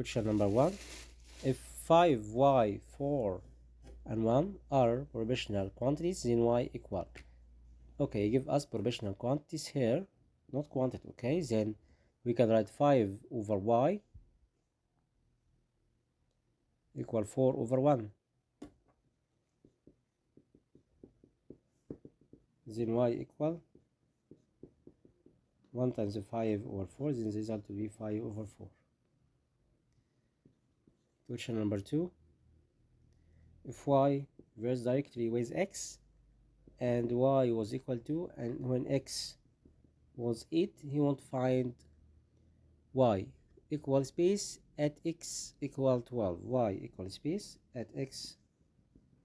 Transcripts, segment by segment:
Question number 1. If 5y, 4 and 1 are proportional quantities, then y equal. Okay, give us proportional quantities here, not quantity. Okay, then we can write 5 over y equal 4 over 1. Then y equal 1 times 5 over 4, then the result will be 5 over 4. Question number 2. If y varies directly with x and y was equal to, and when x was 8, he won't find y equal space at x equal 12. Y equal space at x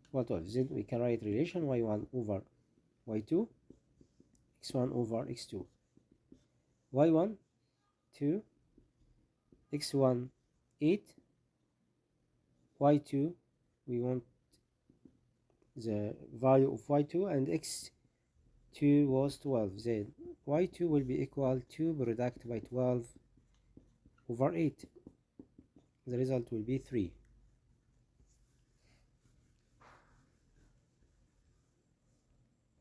equal 12. Then we can write relation y1 over y2, x1 over x2. y1 2, x1 8, y2 we want the value of y2 and x2 was 12. Then y2 will be equal to product by 12 over 8. The result will be 3.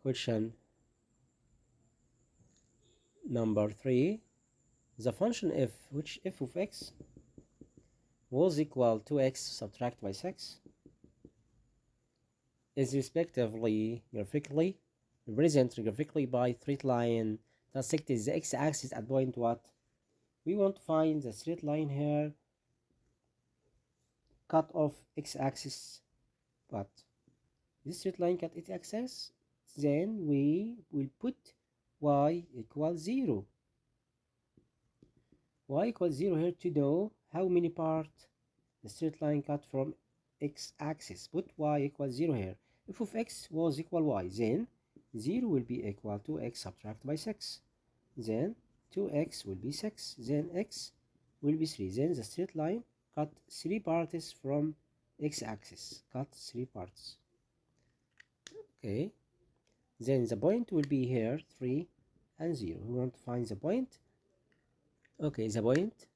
Question number 3. The function f, which f of x was equal to x subtract by 6, is respectively graphically represented graphically by straight line intersecting the x-axis at point what? We want to find the straight line here cut off x-axis, but this straight line cut x-axis, then we will put y equals 0. Y equals 0 here to know how many parts the straight line cut from x-axis. Put y equals 0 here. F of x was equal y, then 0 will be equal to x subtract by 6. Then 2x will be 6. Then x will be 3. Then the straight line cut 3 parts from x-axis. Cut 3 parts. Okay. Then the point will be here 3 and 0. We want to find the point. Okay, the point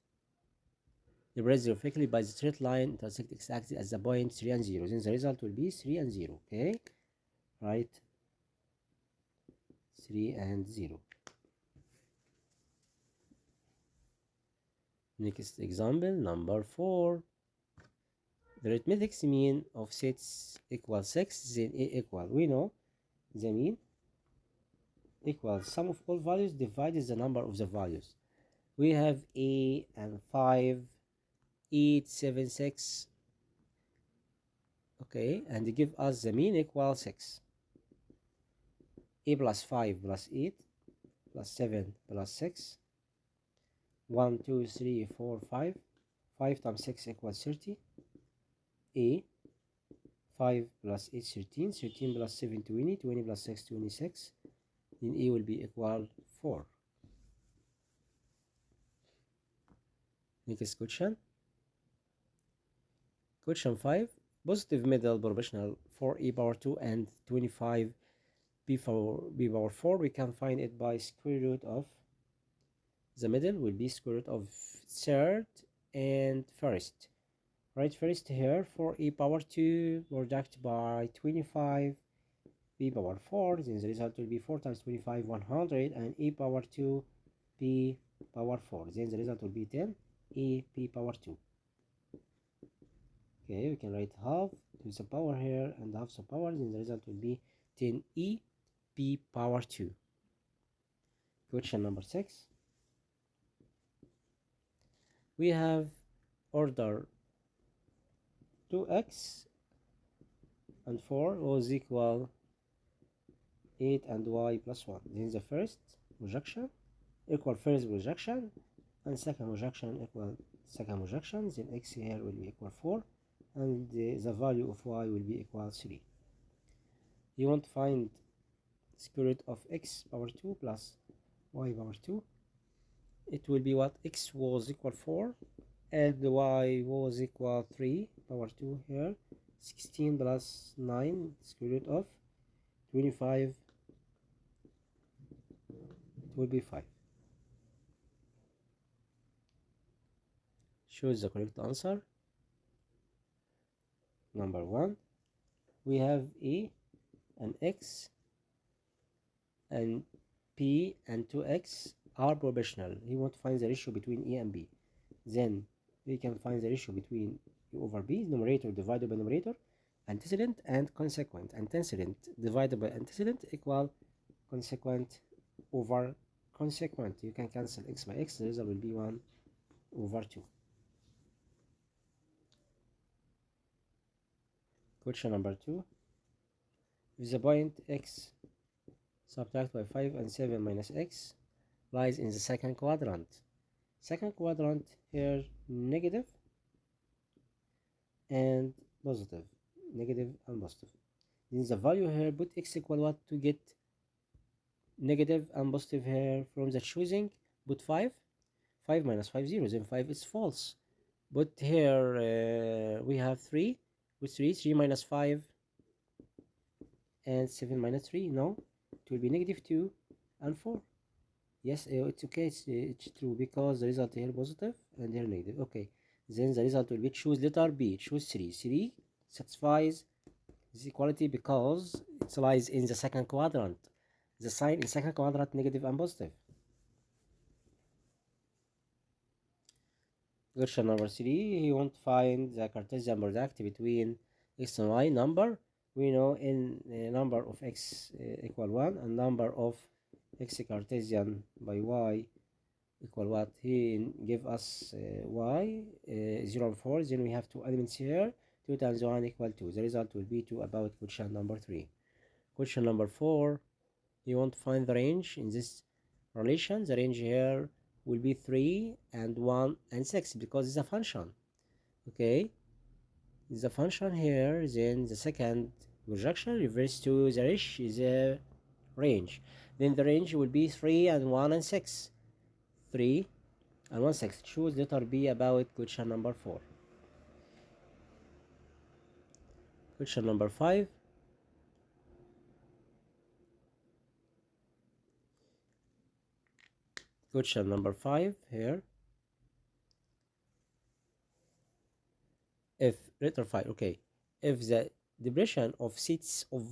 represented graphically by the straight line intersect x-axis at the point 3 and 0. Then the result will be 3 and 0. Okay, right, 3 and 0. Next example, number 4. The arithmetic mean of sets equals 6, then a equal. We know the mean equals sum of all values divided the number of the values. We have a and 5, 8, 7, 6. Okay, and they give us the mean equals 6. A plus 5 plus 8 plus 7 plus 6. 1, 2, 3, 4, 5. 5 times 6 equals 30. A 5 plus 8 13. 13 plus 7 20. 20 plus 6 26. Then A will be equal 4. Next question. Question 5. Positive middle proportional for e power 2 and 25 b power 4. We can find it by square root of the middle will be square root of third and first. Right, first here for e power 2 product by 25 b power 4. Then the result will be 4 times 25 100 and e power 2 b power 4. Then the result will be 10 e p power 2. Okay, we can write half to the power here and half the power, then the result will be 10e p power 2. Question number 6. We have order 2x and 4 was equal 8 and y plus 1. Then the first projection equal first projection and second projection equal second projection. Then x here will be equal 4 and the value of y will be equal 3. You want to find square root of x power 2 plus y power 2. It will be what? X was equal 4 and y was equal 3 power 2 here. 16 plus 9 square root of 25 will be 5. Choose the correct answer. Number 1. We have A and X and P and 2X are proportional. He wants to find the ratio between A and B. Then we can find the ratio between A over B, numerator divided by numerator, antecedent and consequent. Antecedent divided by antecedent equal consequent over consequent. You can cancel x by x, the result will be 1 over 2. Question number 2. If the point x subtract by 5 and 7 minus x lies in the second quadrant. Second quadrant here negative and positive. Negative and positive. Then the value here, put x equal what to get negative and positive here from the choosing. Put 5. 5 minus 5 0. Then 5 is false. But here we have 3. With 3 minus 5 and 7 minus 3. No, it will be negative 2 and 4. Yes, it's okay, it's true, because the result here positive and here negative. Okay, then the result will be choose letter B. Choose 3. 3 satisfies this equality because it lies in the second quadrant. The sign in second quadrant negative and positive. Question number 3. He wants to find the Cartesian product between x and y number. We know in number of x equal 1 and number of x Cartesian by y equal what? He give us y 0 and 4. Then we have two elements here. 2 times 1 equal 2. The result will be 2 about question number 3. Question number 4. You want to find the range in this relation. The range here will be 3 and 1 and 6 because it's a function. Okay, it's a function here. Then the second projection refers to the range. Then the range will be 3 and 1 and 6. 3 and 1 6. Choose letter B about question number 4. Question number 5. Question number 5 here. If letter 5, okay, if the division of sets of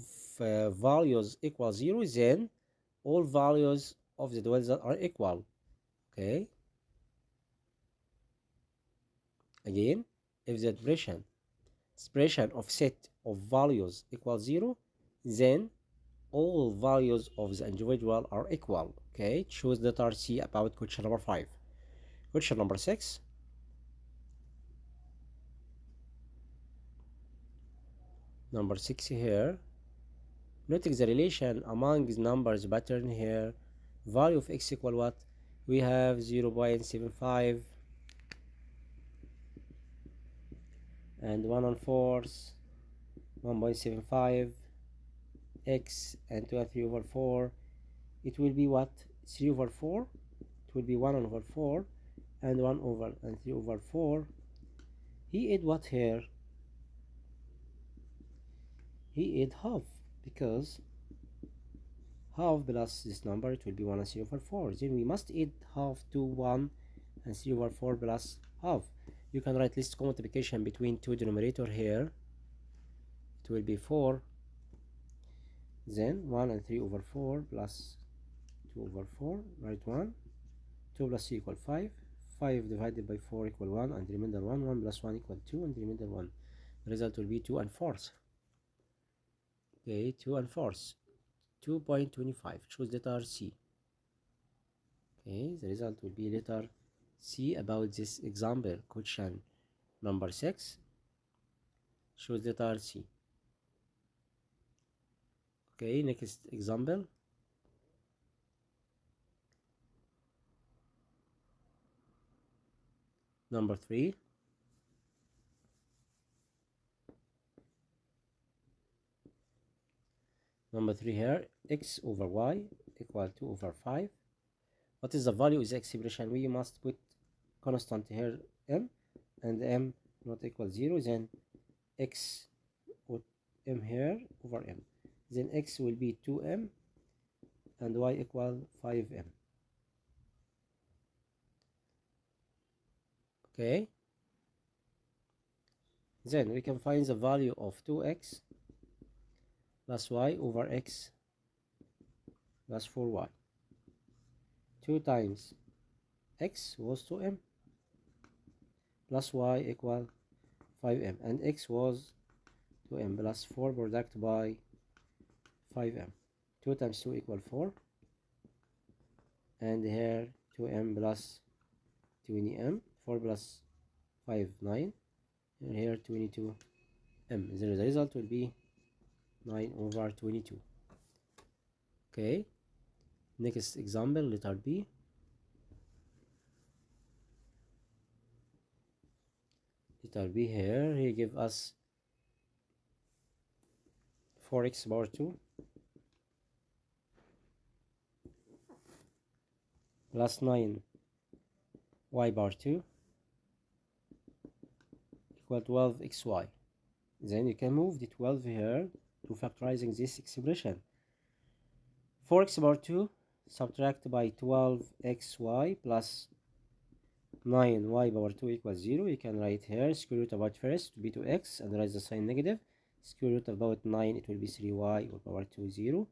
values equals 0, then all values of the divisor are equal. Okay, again, if the expression of set of values equals 0, then all values of the individual are equal. Okay, choose letter C about question number 5. Question number 6. Number 6 here. Notice the relation among the numbers pattern here. Value of x equal what? We have 0.75 and 1 and 4th, 1.75 x and 2 and 3 over 4. It will be what? 3 over 4. It will be 1 over 4 and 1 over and 3 over 4. He add what here? He add half, because half plus this number, it will be 1 and 3 over 4. Then we must add half to 1 and 3 over 4 plus half. You can write least common multiplication between two denominator here. It will be 4. Then 1 and 3 over 4 plus 2 over 4. Write 1. 2 plus 3 equal 5. 5 divided by 4 equal 1, and remainder 1. 1 plus 1 equal 2, and remainder 1. The result will be 2 and 4th. Okay, 2 and 4th. 2.25. Choose letter C. Okay, the result will be letter C about this example. Question number 6. Choose letter C. Okay, next example. Number 3. Number 3 here, x over y equal 2 over 5. What is the value of the expression? We must put constant here m, and m not equal 0, then x put m here over m. Then x will be 2m and y equal 5m. Okay, Then we can find the value of 2x plus y over x plus 4y. 2 times x was 2m plus y equal 5m, and x was 2m plus 4 product by 5m. 2 times 2 equal 4, and here 2m plus 20m, 4 plus 5 9, and here 22m. The result will be 9 over 22. Okay, next example, letter B. Letter B, here he give us 4x power 2 plus 9 y power 2 equal 12xy. Then you can move the 12 here to factorizing this expression. 4x power 2 subtract by 12xy plus 9y power 2 equals 0. You can write here square root about first to be 2x and write the sign negative. Square root about 9, it will be 3y or power 2 0.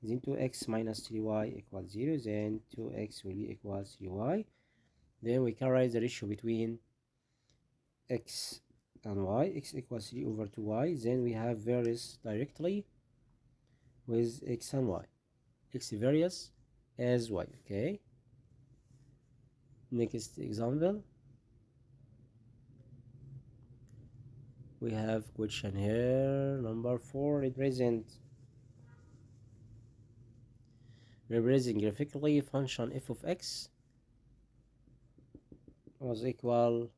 Then 2x minus 3y equals 0. Then 2x will be equals 3y. Then we can write the ratio between x and y. X equals 3 over 2y. Then we have varies directly with x and y. X varies as y. Okay. Next example. We have question here number 4. Represent graphically function f of x was equal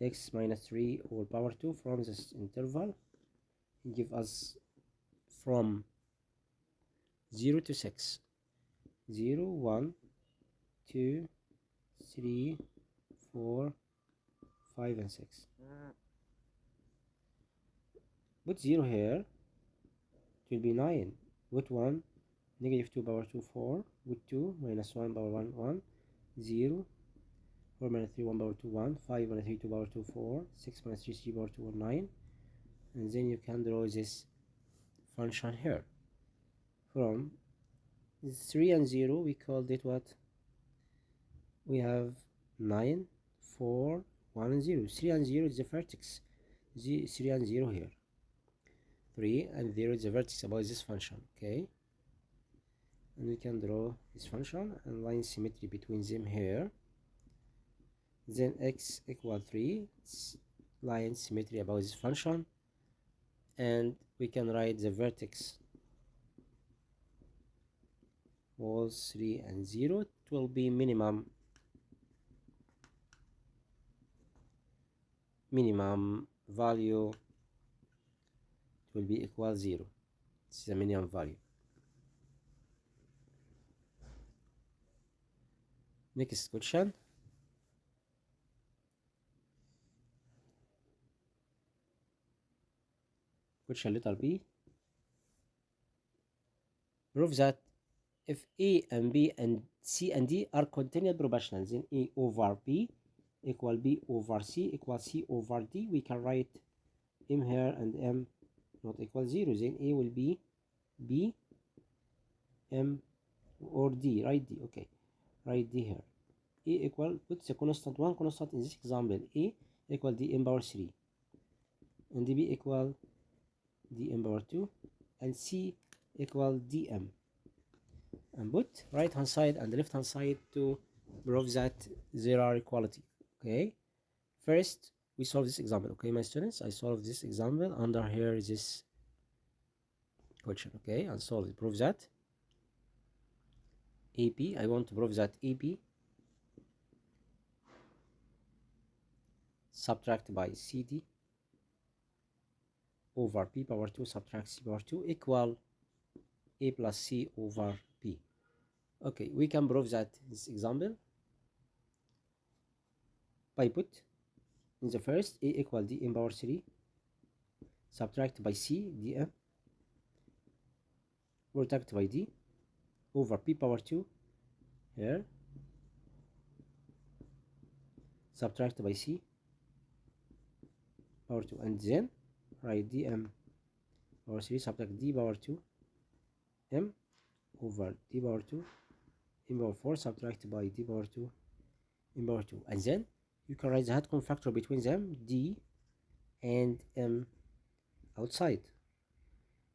x minus 3 or power 2 from this interval. Give us from 0 to 6. 0 1 2 3 4 5 and 6. Put 0 here, it will be 9. Put 1, negative 2 power 2 4. Put 2, minus 1 power 1 1. 0, 4 minus 3 1 power 2 1. 5 minus 3 2 power 2 4. 6 minus 3 3 power 2 1 9. And then you can draw this function here. From 3 and 0 we called it what? We have 9 4 1 and 0. 3 and 0 is the vertex. 3 and 0 here. 3 and 0 is the vertex about this function. Okay, and we can draw this function and line symmetry between them here. Then x equal 3, it's line symmetry about this function, and we can write the vertex was 3 and 0. It will be minimum value, it will be equal 0. This is the minimum value. Next question. Question letter B. Prove that if A and B and C and D are continuous proportional, then A over B equal B over C equal C over D. We can write M here and M not equal 0. Then A will be B, M or D. Write D. Okay, write D here. A equal, put the constant, one constant in this example. A equal D M power 3, and B equal D M power 2, and C equal DM. And put right hand side and left hand side to prove that there are equality. Okay, first we solve this example. Okay, my students, I solve this example under here this question. Okay, and solve it. Prove that AP, I want to prove that AP subtract by CD over P power 2 subtract C power 2 equal A plus C over P. Okay, we can prove that this example by put in the first A equal D M power 3 subtract by C DM product by D over P power 2 here subtract by C power 2, and then write dm power 3 subtract d power 2 m over d power 2 m power 4 subtract by d power 2 m power 2, and then you can write the head factor between them, d and m outside.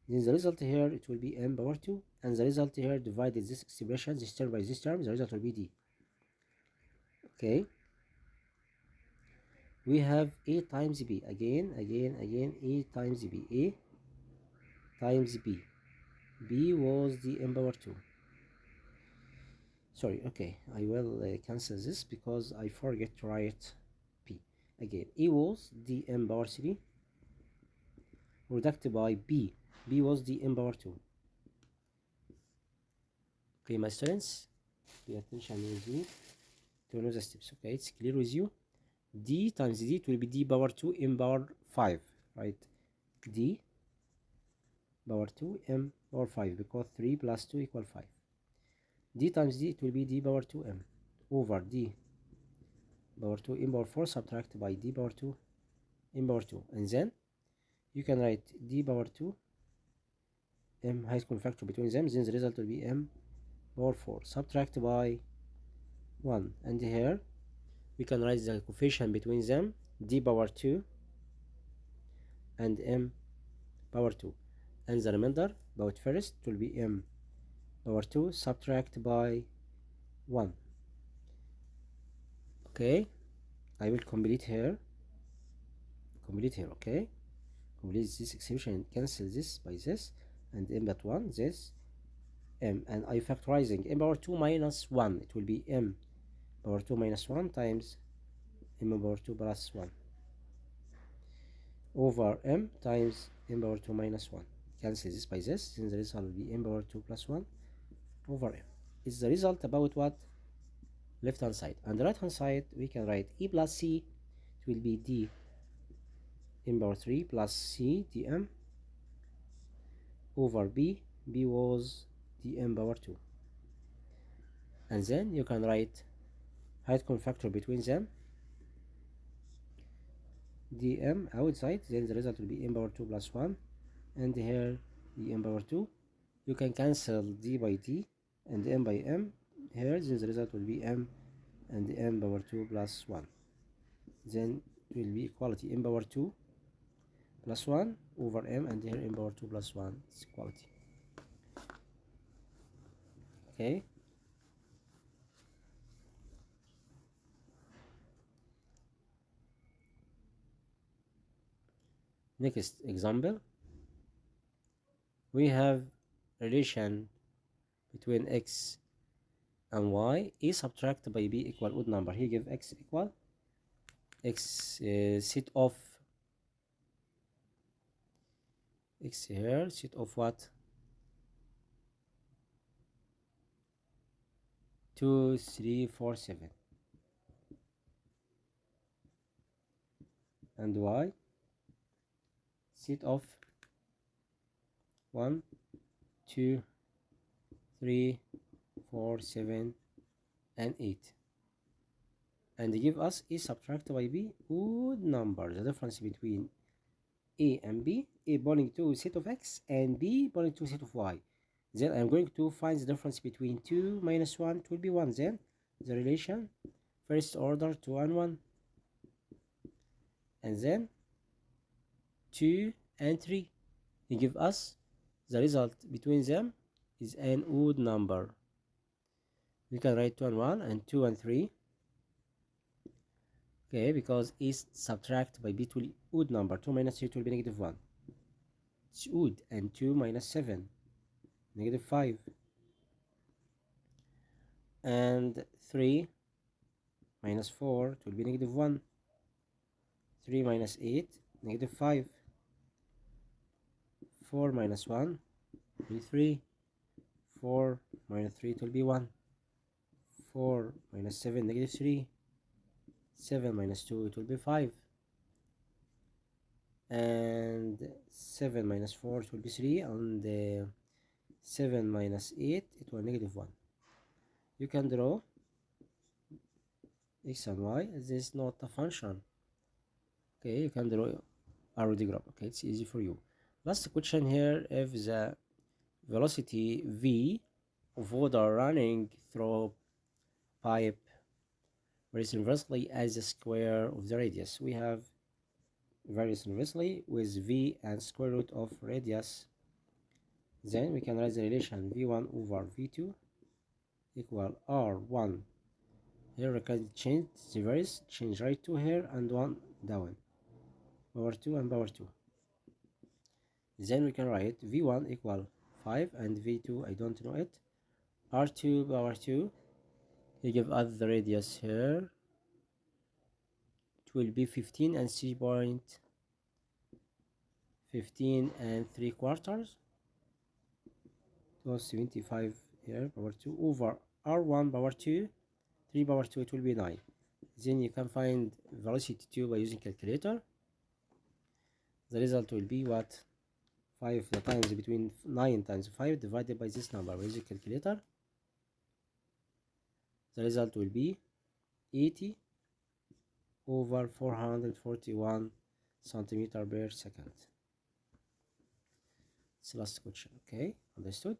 Then the result here, it will be m power 2, and the result here divided this expression, this term by this term, the result will be d. Okay, we have a times b, again a times b, a times b, b was the m power 2. Sorry, okay, I will cancel this because I forget to write p. Again, a was the m power 3 reduced by b, b was the m power 2. Okay, my students, pay attention with me to know the steps. Okay, it's clear with you. D times d, it will be d power 2 m power 5, right? D power 2 m power 5, because 3 plus 2 equal 5. D times d, it will be d power 2 m over d power 2 m power 4 subtract by d power 2 m power 2, and then you can write d power 2 m highest common factor between them, then the result will be m power 4 subtract by 1, and here we can write the coefficient between them, d power 2 and m power 2, and the remainder about first will be m power 2 subtract by 1. Okay, I will complete here, okay, complete this expression, cancel this by this, and m dot 1 this m, and I factorizing m power 2 minus 1, it will be m power 2 minus 1 times m power 2 plus 1 over m times m power 2 minus 1. Cancel this by this, then the result will be m power 2 plus 1 over m. It's the result about what? Left hand side. And the right hand side, we can write e plus c, it will be d m power 3 plus c dm over b, b was dm power 2. And then you can write height common factor between them, dm outside, then the result will be m power 2 plus 1, and here dm power 2. You can cancel d by d and m by m here, then the result will be m and m power 2 plus 1. Then it will be equality m power 2 plus 1 over m, and here m power 2 plus 1 is equality. Okay, next example, we have relation between x and y, a subtracted by b equal odd number. Here give x equal x set of x here, set of what? 2, 3, 4, 7, and y set of 1, 2, 3, 4, 7, and 8, and they give us a subtracted by b odd number, the difference between a and b, a belonging to set of x and b belonging to set of y. Then I'm going to find the difference between 2 minus 1, it will be 1. Then the relation first order 2 and 1, and then 2 and 3. They give us the result between them is an odd number. We can write 2 and 1 and 2 and 3. Okay, because a subtract by b to odd number, 2 minus 3 will be negative 1. It's odd, and 2 minus 7, negative 5, and 3 minus 4 will be negative 1. 3 minus 8, negative 5. 4 minus 1 will be 3. 4 minus 3 will be 1. 4 minus 7, negative 3. 7 minus 2, it will be 5. And 7 minus 4, it will be 3. And 7 minus 8, it will be negative 1. You can draw x and y. This is not a function. Okay, you can draw already grab. Okay, it's easy for you. Last question here: if the velocity v of water running through pipe varies inversely as the square of the radius, we have varies inversely with v and square root of radius, then we can write the relation v1 over v2 equal r1. Here we can change the varies, change right 2 here and 1 down, power 2 and power 2. Then we can write v1 equal 5 and v2 I don't know it, r2 power 2. You give us the radius here, it will be 15 and 3.15 and 3/4, it was 75 here, power 2 over r1 power 2, 3 power 2, it will be 9. Then you can find velocity 2 by using calculator. The result will be what? 5 the times between 9 times 5 divided by this number by using calculator. The result will be 80 over 441 centimeter per second. It's the last question. Okay, understood?